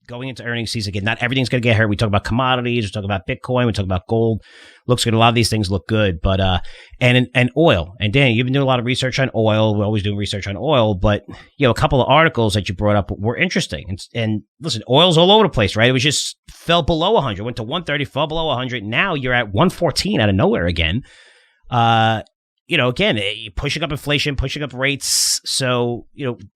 going into earnings season again. Not everything's going to get hurt. We talk about commodities. We talk about Bitcoin. We talk about gold. Looks good. A lot of these things look good, but and oil. And Dan, you've been doing a lot of research on oil. We're always doing research on oil, but a couple of articles that you brought up were interesting. And listen, oil's all over the place, right? It was just fell below 100, went to 130, fell below 100. Now you're at 114 out of nowhere again. Again, pushing up inflation, pushing up rates. So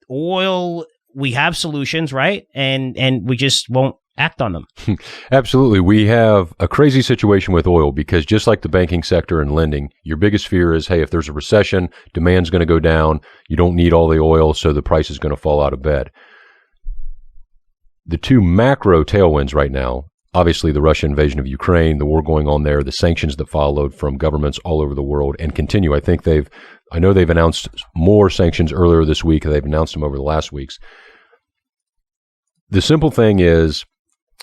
oil. We have solutions, right? And we just won't act on them. Absolutely. We have a crazy situation with oil because just like the banking sector and lending, your biggest fear is, hey, if there's a recession, demand's going to go down. You don't need all the oil, so the price is going to fall out of bed. The two macro tailwinds right now, obviously the Russian invasion of Ukraine, the war going on there, the sanctions that followed from governments all over the world and continue. I know they've announced more sanctions earlier this week. They've announced them over the last weeks. The simple thing is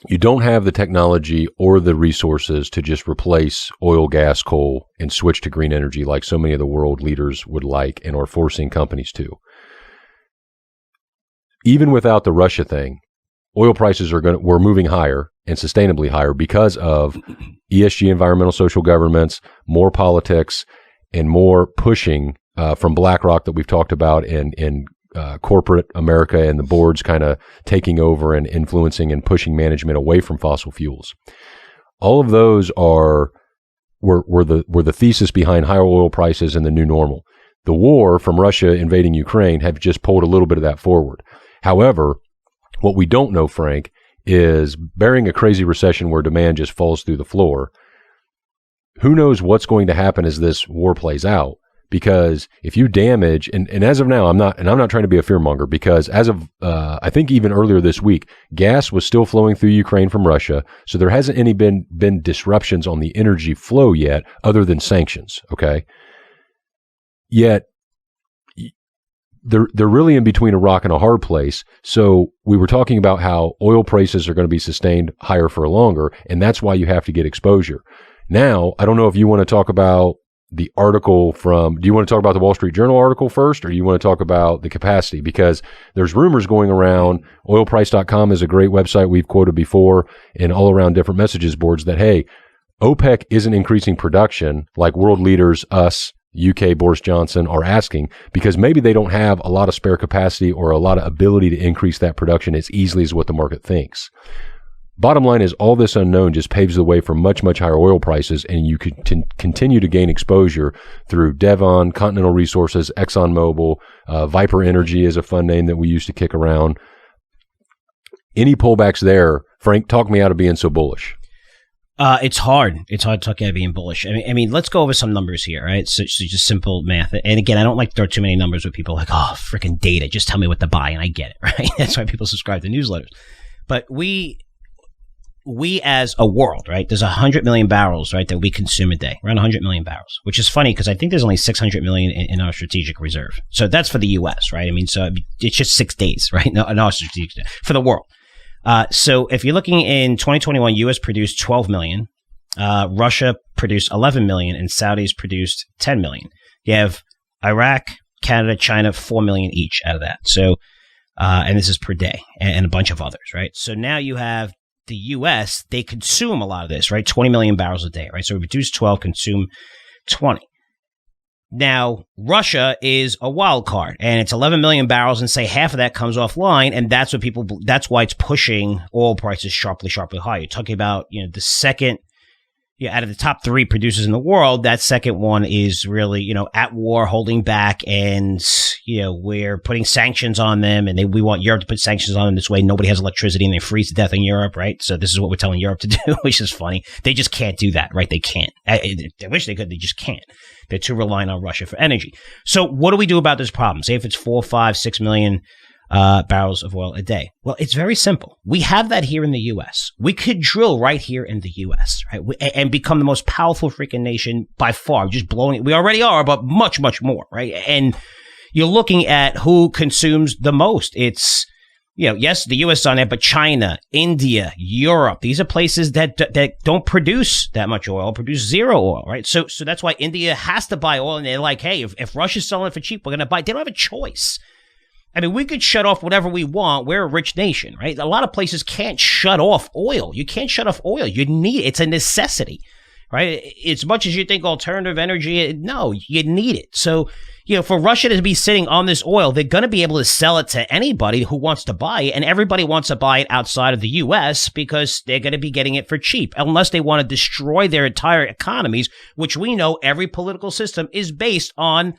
you don't have the technology or the resources to just replace oil, gas, coal, and switch to green energy like so many of the world leaders would like and are forcing companies to. Even without the Russia thing, oil prices we're moving higher and sustainably higher because of ESG, environmental social governments, more politics, and more pushing from BlackRock that we've talked about in corporate America and the boards kind of taking over and influencing and pushing management away from fossil fuels. All of those were the thesis behind higher oil prices and the new normal. The war from Russia invading Ukraine have just pulled a little bit of that forward. However, what we don't know, Frank, is bearing a crazy recession where demand just falls through the floor. Who knows what's going to happen as this war plays out? Because if you damage, and as of now, I'm not trying to be a fearmonger, because as of I think even earlier this week, gas was still flowing through Ukraine from Russia, so there hasn't been disruptions on the energy flow yet, other than sanctions. Okay, yet they're really in between a rock and a hard place. So we were talking about how oil prices are going to be sustained higher for longer, and that's why you have to get exposure. Now, I don't know if you want to talk about the article do you want to talk about the Wall Street Journal article first, or do you want to talk about the capacity? Because there's rumors going around. Oilprice.com is a great website we've quoted before, and all around different messages boards that, hey, OPEC isn't increasing production like world leaders, us, UK, Boris Johnson, are asking, because maybe they don't have a lot of spare capacity or a lot of ability to increase that production as easily as what the market thinks. Bottom line is all this unknown just paves the way for much, much higher oil prices, and you could continue to gain exposure through Devon, Continental Resources, ExxonMobil, Viper Energy is a fun name that we used to kick around. Any pullbacks there, Frank, talk me out of being so bullish. It's hard. It's hard to talk about being bullish. I mean, let's go over some numbers here, right? So just simple math. And again, I don't like to throw too many numbers with people like, oh, freaking data. Just tell me what to buy, and I get it, right? That's why people subscribe to newsletters. But we as a world, right, there's 100 million barrels, right, that we consume a day, around 100 million barrels, which is funny because I think there's only 600 million in our strategic reserve. So that's for the U.S., right? I mean, so it's just 6 days, right? No, strategic for the world. So if you're looking in 2021, U.S. produced 12 million, Russia produced 11 million, and Saudis produced 10 million. You have Iraq, Canada, China, 4 million each out of that. So, and this is per day, and a bunch of others, right? So now you have the U.S., they consume a lot of this, right? 20 million barrels a day, right? So we produce 12, consume 20. Now, Russia is a wild card, and it's 11 million barrels, and say half of that comes offline, and that's why it's pushing oil prices sharply, sharply higher. You're talking about, the second, out of the top 3 producers in the world, that second one is really, at war, holding back, and, we're putting sanctions on them, and we want Europe to put sanctions on them. This way nobody has electricity and they freeze to death in Europe, right? So this is what we're telling Europe to do, which is funny. They just can't do that, right? They can't. I wish they could. They just can't. They're too reliant on Russia for energy. So what do we do about this problem? Say if it's 4, 5, 6 million barrels of oil a day. Well, it's very simple. We have that here in the U.S. We could drill right here in the U.S., right? And become the most powerful freaking nation by far, just blowing it. We already are, but much, much more, right? And you're looking at who consumes the most. It's, yes, the U.S. is on it, but China, India, Europe, these are places that don't produce that much oil, produce zero oil, right? So that's why India has to buy oil, and they're like, hey, if Russia's selling it for cheap, we're going to buy. They don't have a choice. I mean, we could shut off whatever we want. We're a rich nation, right? A lot of places can't shut off oil. You can't shut off oil. You need it. It's a necessity, right? As much as you think alternative energy, no, you need it. So, for Russia to be sitting on this oil, they're going to be able to sell it to anybody who wants to buy it. And everybody wants to buy it outside of the U.S. because they're going to be getting it for cheap, unless they want to destroy their entire economies, which we know every political system is based on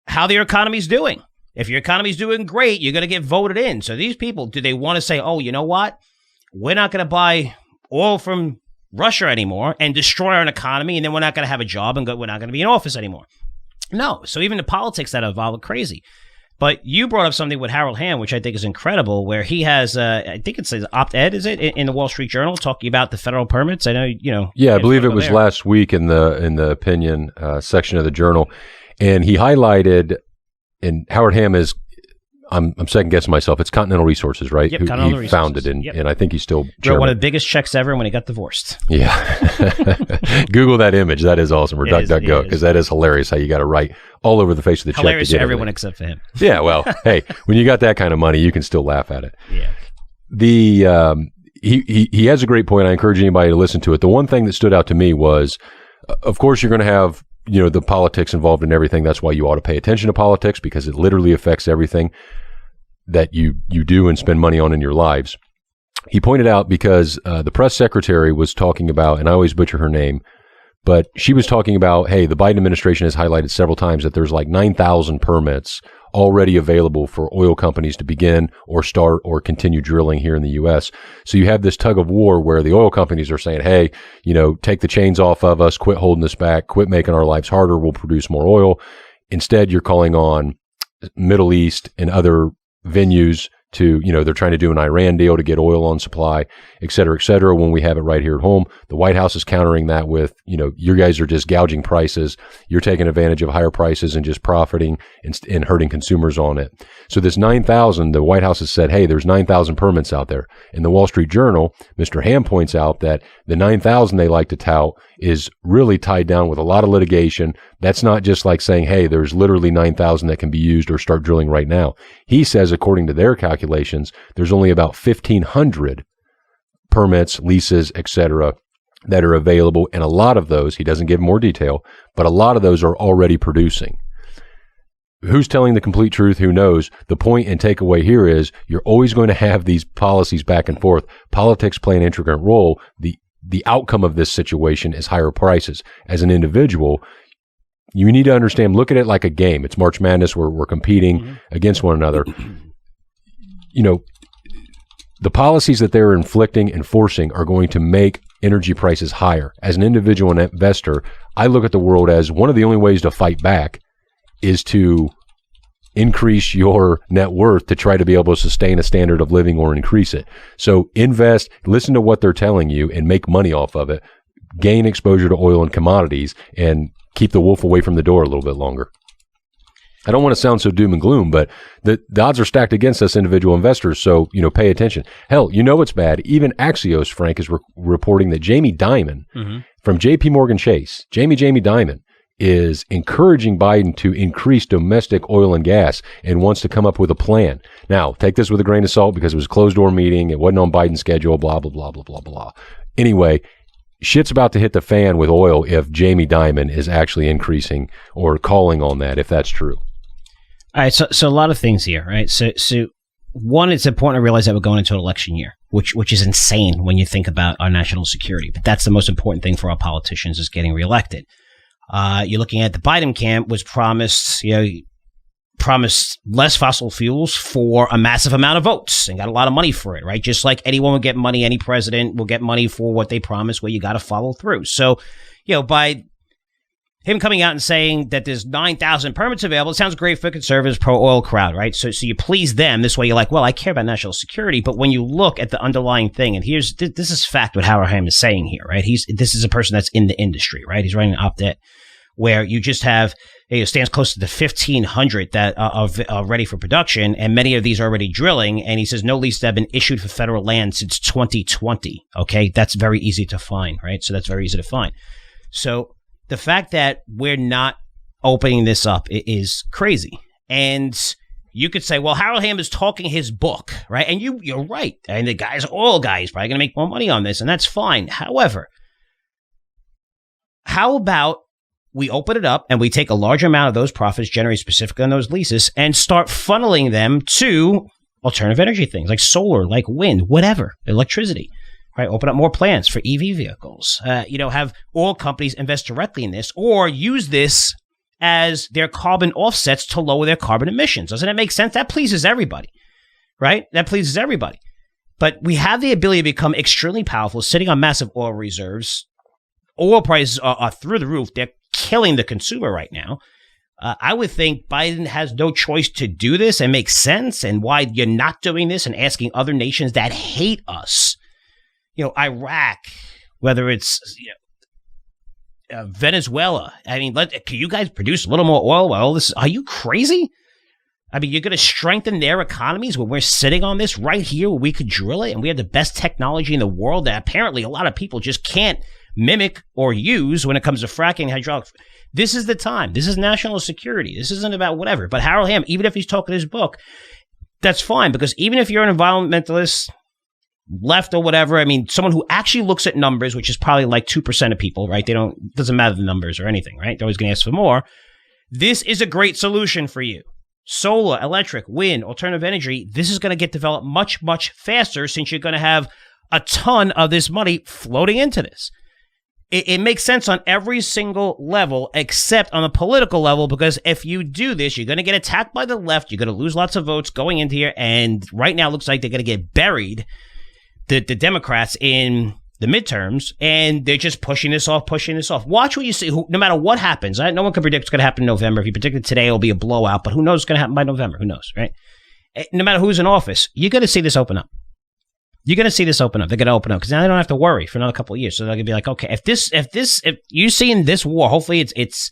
how their economy's doing. If your economy's doing great, you're going to get voted in. So these people, do they want to say, oh, you know what? We're not going to buy oil from Russia anymore and destroy our economy, and then we're not going to have a job and we're not going to be in office anymore? No. So even the politics that involve are crazy. But you brought up something with Harold Hamm, which I think is incredible, where he has, I think it's an op-ed, is it, in the Wall Street Journal, talking about the federal permits. I know, Yeah, I believe it was last week in the opinion section of the Journal. And he highlighted, and Howard Hamm is, I'm second guessing myself, it's Continental Resources, right? Yep, Continental Resources. Founded, and I think he's still chairman. Wrote one of the biggest checks ever when he got divorced. Yeah. Google that image. That is awesome. Or DuckDuckGo, because that is hilarious how you got to write all over the face of the check. Hilarious to everyone except for him. Yeah, well, hey, when you got that kind of money, you can still laugh at it. Yeah. He has a great point. I encourage anybody to listen to it. The one thing that stood out to me was, of course, you're going to have the politics involved in everything. That's why you ought to pay attention to politics, because it literally affects everything that you do and spend money on in your lives. He pointed out, because the press secretary was talking about, and I always butcher her name, but she was talking about, hey, the Biden administration has highlighted several times that there's like 9,000 permits already available for oil companies to begin or start or continue drilling here in the U.S. So you have this tug of war where the oil companies are saying, hey, take the chains off of us, quit holding us back, quit making our lives harder, we'll produce more oil. Instead, you're calling on Middle East and other venues to, they're trying to do an Iran deal to get oil on supply, et cetera, when we have it right here at home. The White House is countering that with, you guys are just gouging prices. You're taking advantage of higher prices and just profiting and hurting consumers on it. So this 9,000, the White House has said, hey, there's 9,000 permits out there. In the Wall Street Journal, Mr. Hamm points out that the 9,000 they like to tout is really tied down with a lot of litigation. That's not just like saying, hey, there's literally 9,000 that can be used or start drilling right now. He says, according to their calculations, there's only about 1,500 permits, leases, etc., that are available. And a lot of those, he doesn't give more detail, but a lot of those are already producing. Who's telling the complete truth? Who knows? The point and takeaway here is you're always going to have these policies back and forth. Politics play an intricate role. The outcome of this situation is higher prices. As an individual, you need to understand, look at it like a game. It's March Madness where we're competing against one another. The policies that they're inflicting and forcing are going to make energy prices higher. As an individual investor, I look at the world as one of the only ways to fight back is to increase your net worth to try to be able to sustain a standard of living or increase it. So invest, listen to what they're telling you and make money off of it. Gain exposure to oil and commodities and keep the wolf away from the door a little bit longer. I don't want to sound so doom and gloom, but the odds are stacked against us individual investors, so, pay attention. Hell, it's bad. Even Axios, Frank, is reporting that Jamie Dimon from JP Morgan Chase, Jamie Dimon, is encouraging Biden to increase domestic oil and gas and wants to come up with a plan. Now, take this with a grain of salt because it was a closed-door meeting. It wasn't on Biden's schedule, blah, blah, blah, blah, blah, blah. Anyway, shit's about to hit the fan with oil if Jamie Dimon is actually increasing or calling on that, if that's true. All right, so a lot of things here, right? So one, it's important to realize that we're going into an election year, which is insane when you think about our national security. But that's the most important thing for our politicians is getting reelected. You're looking at the Biden camp was promised less fossil fuels for a massive amount of votes and got a lot of money for it, right? Just like anyone will get money, any president will get money for what they promise, where you got to follow through. So, by him coming out and saying that there's 9,000 permits available, it sounds great for a conservatives, pro-oil crowd, right? So you please them. This way you're like, well, I care about national security. But when you look at the underlying thing, and this is fact what Howard Hamm is saying here, right? This is a person that's in the industry, right? He's writing an op-ed where you just have, it stands close to the 1,500 that are ready for production, and many of these are already drilling. And he says no leases have been issued for federal land since 2020. Okay, that's very easy to find, right? So that's very easy to find. So the fact that we're not opening this up is crazy. And, you could say, well, Harold Hamm is talking his book, right? And you're right. And the oil guy is probably going to make more money on this, and that's fine. However, how about we open it up and we take a large amount of those profits generated specifically on those leases and start funneling them to alternative energy things like solar, like wind, whatever, electricity, right? Open up more plants for EV vehicles. Have oil companies invest directly in this or use this as their carbon offsets to lower their carbon emissions. Doesn't that make sense? That pleases everybody, right? That pleases everybody. But we have the ability to become extremely powerful sitting on massive oil reserves. Oil prices are through the roof. They're killing the consumer right now. I would think Biden has no choice to do this and make sense, and why you're not doing this and asking other nations that hate us, Iraq, whether it's Venezuela. I mean, can you guys produce a little more oil? Well, are you crazy? I mean, you're going to strengthen their economies when we're sitting on this right here where we could drill it, and we have the best technology in the world that apparently a lot of people just can't mimic or use when it comes to fracking hydraulic. This is the time. This is national security. This isn't about whatever. But Harold Hamm, even if he's talking his book, that's fine, because even if you're an environmentalist, left or whatever, I mean, someone who actually looks at numbers, which is probably like 2% of people, right? Doesn't matter the numbers or anything, right? They're always going to ask for more. This is a great solution for you. Solar, electric, wind, alternative energy. This is going to get developed much, much faster since you're going to have a ton of this money floating into this. It makes sense on every single level except on the political level, because if you do this, you're going to get attacked by the left. You're going to lose lots of votes going into here. And right now it looks like they're going to get buried, the Democrats, in the midterms. And they're just pushing this off. Watch what you see. No matter what happens, no one can predict what's going to happen in November. If you predicted today, it'll be a blowout. But who knows what's going to happen by November? Who knows, right? No matter who's in office, you're going to see this open up. You're going to see this open up. They're going to open up because now they don't have to worry for another couple of years. So they're going to be like, okay, if you see in this war, hopefully it's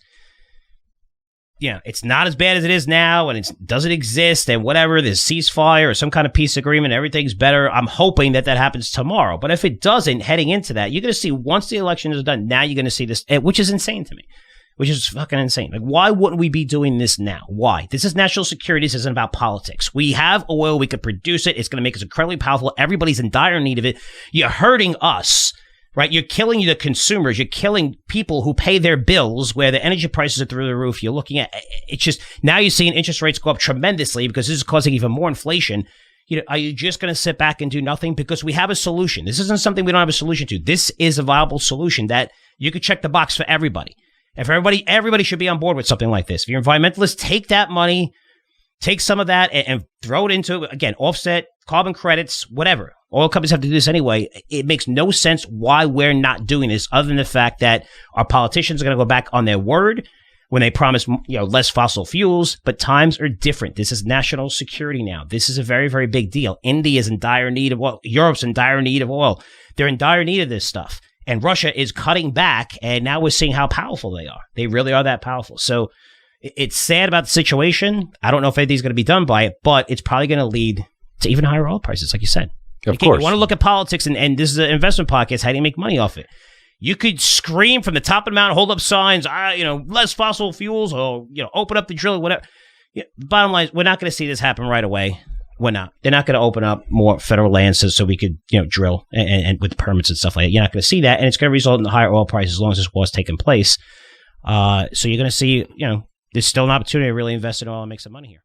not as bad as it is now, and it doesn't exist, and whatever, there's ceasefire or some kind of peace agreement, everything's better. I'm hoping that happens tomorrow. But if it doesn't, heading into that, you're going to see once the election is done, now you're going to see this, which is insane to me. Which is fucking insane. Like, why wouldn't we be doing this now? Why? This is national security. This isn't about politics. We have oil. We could produce it. It's going to make us incredibly powerful. Everybody's in dire need of it. You're hurting us, right? You're killing the consumers. You're killing people who pay their bills, where the energy prices are through the roof. You're looking at, it's just, now you're seeing interest rates go up tremendously because this is causing even more inflation. Are you just going to sit back and do nothing? Because we have a solution. This isn't something we don't have a solution to. This is a viable solution that you could check the box for everybody. If everybody should be on board with something like this. If you're environmentalists, take that money, take some of that and throw it into, again, offset, carbon credits, whatever. Oil companies have to do this anyway. It makes no sense why we're not doing this, other than the fact that our politicians are going to go back on their word when they promise, less fossil fuels. But times are different. This is national security now. This is a very, very big deal. India is in dire need of oil. Europe's in dire need of oil. They're in dire need of this stuff. And Russia is cutting back, and now we're seeing how powerful they are. They really are that powerful. So it's sad about the situation. I don't know if anything's going to be done by it, but it's probably going to lead to even higher oil prices, like you said. Of course. You want to look at politics, and this is an investment podcast. How do you make money off it? You could scream from the top of the mountain, hold up signs, less fossil fuels, or, open up the drilling, whatever. Bottom line is, we're not going to see this happen right away. We're not. They're not going to open up more federal land so we could, drill and with permits and stuff like that. You're not going to see that, and it's going to result in higher oil prices as long as this war is taking place. So you're going to see, there's still an opportunity to really invest in oil and make some money here.